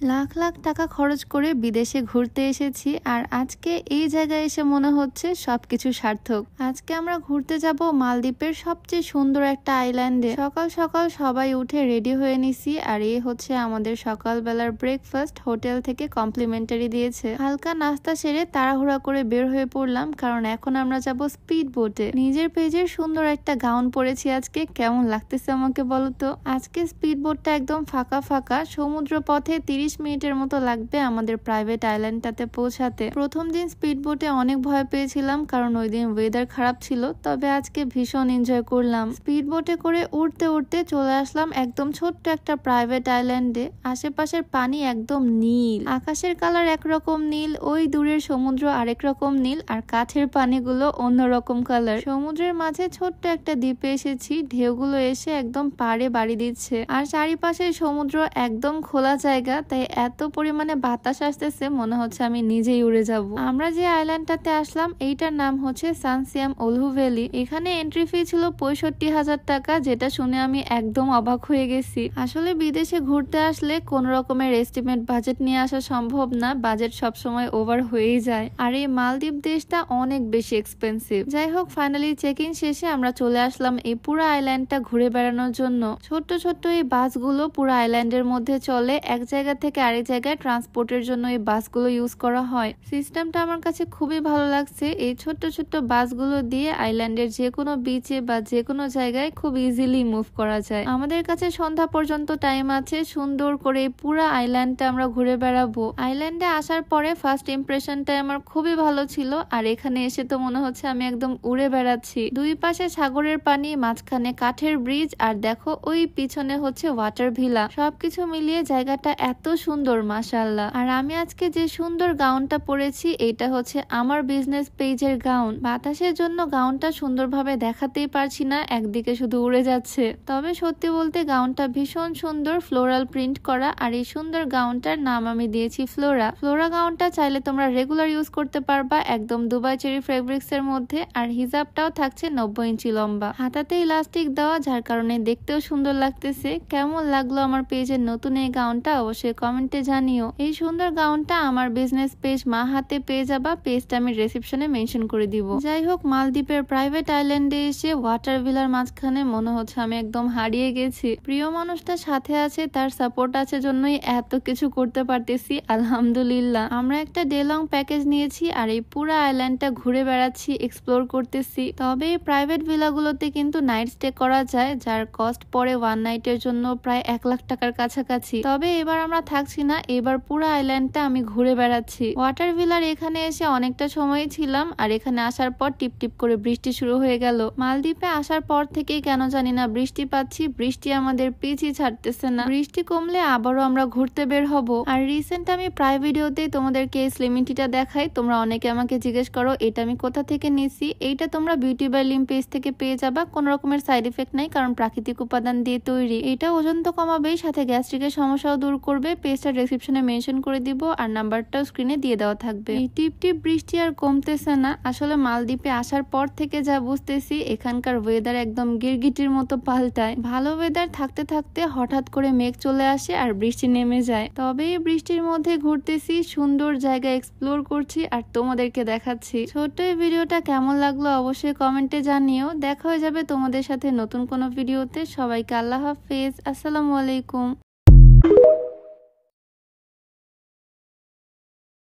লাখ লাখ টাকা খরচ করে বিদেশে ঘুরতে এসেছি, আর আজকে এই জায়গায় এসে মনে হচ্ছে সবকিছু সার্থক। আজকে আমরা ঘুরতে যাব মালদ্বীপের সবচেয়ে সুন্দর একটা আইল্যান্ডে। সকাল সকাল সবাই উঠে রেডি হয়ে নিছি, আর এই হচ্ছে আমাদের সকালবেলার ব্রেকফাস্ট। হোটেল থেকে কমপ্লিমেন্টারি দিয়েছে। হালকা নাস্তা সেরে তাড়াহুড়া করে বের হয়ে পড়লাম, কারণ এখন আমরা যাব স্পিড বোটে। নিজের পেজের সুন্দর একটা গাউন পরেছি আজকে। কেমন লাগতেছে আমাকে বলো তো। আজকে স্পিড বোটটা একদম ফাঁকা ফাঁকা। সমুদ্র পথে 30 মিনিটের মতো লাগবে আমাদের প্রাইভেট আইল্যান্ডটাতে পৌঁছাতে। প্রথম দিন স্পিড বোটে অনেক ভয় পেয়েছিলাম, কারণ ওই দিন ওয়েদার খারাপ ছিল। তবে আজকে ভীষণ এনজয় করলাম। স্পিড বোটে করে উঠতে উঠতে চলে আসলাম একদম ছোট্ট একটা প্রাইভেট আইল্যান্ডে। আশেপাশের পানি একদম নীল, আকাশের কালার একরকম নীল, ওই দূরের সমুদ্র আরেক রকম নীল, আর কাছের পানিগুলো অন্যরকম কালার। সমুদ্রের মাঝে ছোট্ট একটা দ্বীপে এসেছি। ঢেউগুলো এসে একদম পাড়ে বাড়ি দিচ্ছে, আর চারিপাশে সমুদ্র একদম খোলা জায়গা, তাই এত পরিমাণে বাতাস আসতেছে মনে হচ্ছে আমি নিজেই উড়ে যাব। আমরা যে আইল্যান্ডটাতে আসলাম এইটার নাম হচ্ছে সানসিয়াম ওলহু ভ্যালি। এখানে এন্ট্রি ফি ছিল 65,000 টাকা, যেটা শুনে আমি একদম অবাক হয়ে গেছি। আসলে বিদেশে ঘুরতে আসলে কোন রকমের এস্টিমেট বাজেট নিয়ে আসা সম্ভব না, বাজেট সবসময় ওভার হয়েই যায়। আর এই মালদ্বীপ দেশটা অনেক বেশি এক্সপেন্সিভ। যাই হোক, ফাইনালি চেক ইন শেষে আমরা চলে আসলাম এই পুরো আইল্যান্ডটা ঘুরে বেড়ানোর জন্য। ছোট্ট ছোট্ট এই বাসগুলো পুরো আইল্যান্ডের মধ্যে চলে। এক জায়গা থেকে আরেক জায়গায় ট্রান্সপোর্টের জন্য এই বাসগুলো ইউজ করা হয়। সিস্টেমটা আমার কাছে খুবই ভালো লাগছে। এই ছোট্ট ছোট্ট বাসগুলো দিয়ে আইল্যান্ডের যে কোনো বিচে বা যে কোনো জায়গায় খুব ইজিলি মুভ করা যায়। আমাদের কাছে সন্ধ্যা পর্যন্ত টাইম আছে। সুন্দর করে পুরো আইল্যান্ডটা আমরা ঘুরে বেড়াবো। আইল্যান্ডে আসার পরে ফার্স্ট ইমপ্রেশনটা আমার খুবই ভালো ছিল, আর এখানে এসে তো মনে হচ্ছে আমি একদম উড়ে বেড়াচ্ছি। দুই পাশে সাগরের পানি, মাঝখানে কাঠের ব্রিজ, আর দেখো ওই পিছনে হচ্ছে ওয়াটার ভিলা। সবকিছু মিলিয়ে জায়গাটা এত সুন্দর, মাশাআল্লাহ। আর আমি আজকে যে সুন্দর গাউনটা পরেছি এটা হচ্ছে আমার বিজনেস পেজের গাউন। বাতাসের জন্য গাউনটা সুন্দরভাবে দেখাতেই পারছি না, একদিকে শুধু উড়ে যাচ্ছে। তবে সত্যি বলতে গাউনটা ভীষণ সুন্দর, ফ্লোরাল প্রিন্ট করা। আর এই সুন্দর গাউনটার নাম আমি দিয়েছি ফ্লোরা। ফ্লোরা গাউনটা চাইলে তোমরা রেগুলার ইউজ করতে পারবা, একদম দুবাই চেরি ফেব্রিক্স এর মধ্যে। আর হিজাবটাও থাকছে 90 ইঞ্চি লম্বা। হাতাতে ইলাস্টিক দেওয়া, যার কারণে দেখতেও সুন্দর লাগতেছে। কেমন লাগলো আমার পেজের নতুন এই গাউনটা অবশ্যই কমেন্টে জানিও। এই সুন্দর গাউনটা আমার বিজনেস পেজ মা হাতে পেয়ে যাবা। পেজটা আমি ডেসক্রিপশনে মেনশন করে দিব। যাই হোক, মালদ্বীপের প্রাইভেট আইল্যান্ডে এসে ওয়াটার ভিলার মাঝখানে মনে হচ্ছে আমি একদম হারিয়ে গেছি। প্রিয় মানুষটা সাথে আছে, তার সাপোর্ট আছে জন্যই এত কিছু করতে পারতেছি, আলহামদুলিল্লাহ। আমরা একটা ডে লং প্যাকেজ নিয়েছি, আর এই পুরো আইল্যান্ডটা ঘুরে বেড়াচ্ছি, এক্সপ্লোর করতেছি। তবে এই প্রাইভেট ভিলাগুলোতে কিন্তু নাইট স্টে করা যায়, যার কস্ট পড়ে ওয়ান নাইটের জন্য প্রায় 1 লাখ টাকার কাছাকাছি। তবে এবার আমরা থাকছি না, এবার পুরো আইল্যান্ডটা আমি ঘুরে বেড়াচ্ছি। ওয়াটার ভিলার এখানে এসে অনেকটা সময় ছিলাম, আর এখানে আসার পর টিপ টিপ করে বৃষ্টি শুরু হয়ে গেল। মালদ্বীপে আসার পর থেকেই কেন জানি না বৃষ্টি পাচ্ছি। বৃষ্টি আমাদের পিছই ছাড়তেছে না। বৃষ্টি কমলে আবারও আমরা ঘুরতে বের হব। আর রিসেন্ট আমি প্রায় ভিডিওতেই তোমাদেরকে এই স্লিমিং টিটা দেখাই। তোমরা অনেকে আমাকে জিজ্ঞেস করো এটা আমি কোথা থেকে নিয়েছি। এইটা তোমরা বিউটি বাই লিম পেজ থেকে পেয়ে যাবা। কোন রকমের সাইড এফেক্ট নাই, কারণ প্রাকৃতিক উপাদান দিয়ে তৈরি। এটা ওজন তো কমাবেই, সাথে গ্যাস্ট্রিকের সমস্যাও দূর করবে। পেজটা ডেসক্রিপশনে মেনশন করে দিব, আর নাম্বারটাও স্ক্রিনে দিয়ে দেওয়া থাকবে। এই টিপ টিপ বৃষ্টি আর কমতেছে না। আসলে মালদ্বীপে আসার পর থেকে যা বুঝতেছি, এখানকার ওয়েদার একদম গিরগিটির মতো পাল্টায়। ভালো ওয়েদার থাকতে থাকতে হঠাৎ করে মেঘ চলে আসে আর বৃষ্টি নেমে যায়। তবে এই বৃষ্টির মধ্যে ঘুরতেছি, সুন্দর জায়গা এক্সপ্লোর করছি, আর তোমাদেরকে দেখাচ্ছি। ছোট্ট এই ভিডিওটা কেমন লাগলো অবশ্যই কমেন্টে জানিও। দেখা হয়ে যাবে তোমাদের সাথে নতুন কোনো ভিডিওতে। সবাইকে আল্লাহ হাফেজ, আসসালামু আলাইকুম।